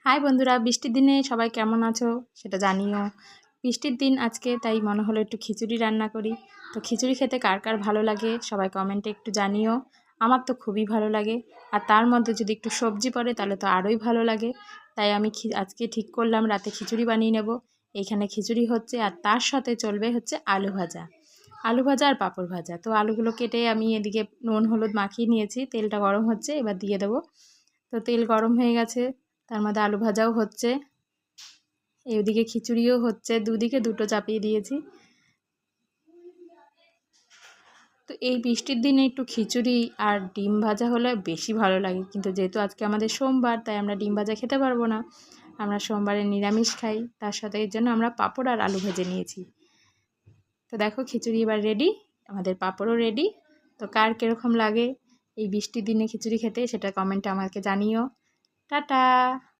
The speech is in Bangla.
হাই বন্ধুরা, বৃষ্টির দিনে সবাই কেমন আছো সেটা জানিও। বৃষ্টির দিন আজকে, তাই মনে হলো একটু খিচুড়ি রান্না করি। তো খিচুড়ি খেতে কার কার ভালো লাগে সবাই কমেন্টে একটু জানিও। আমার তো খুবই ভালো লাগে, আর তার মধ্যে যদি একটু সবজি পড়ে তাহলে তো আরোই ভালো লাগে। তাই আমি আজকে ঠিক করলাম রাতে খিচুড়ি বানিয়ে নেব। এইখানে খিচুড়ি হচ্ছে, আর তার সাথে চলবে হচ্ছে আলু ভাজা। আলু ভাজা আর পাঁপড় ভাজা। তো আলুগুলো কেটে আমি এদিকে নুন হলুদ মাখিয়ে নিয়েছি, তেলটা গরম হচ্ছে, এবার দিয়ে দেবো। তো তেল গরম হয়ে গেছে, তার মধ্যে আলু ভাজাও হচ্ছে, এইদিকে খিচুড়িও হচ্ছে, দুদিকে দুটো চাপিয়ে দিয়েছি। তো এই বৃষ্টির দিনে একটু খিচুড়ি আর ডিম ভাজা হলে বেশি ভালো লাগে, কিন্তু যেহেতু আজকে আমাদের সোমবার, তাই আমরা ডিম ভাজা খেতে পারবো না। আমরা সোমবারে নিরামিষ খাই, তার সাথে এর জন্য আমরা পাঁপড় আর আলু ভেজে নিয়েছি। তো দেখো খিচুড়ি এবার রেডি, আমাদের পাঁপড়ও রেডি। তো কার কীরকম লাগে এই বৃষ্টির দিনে খিচুড়ি খেতে সেটা কমেন্টে আমাকে জানিও। টাটা।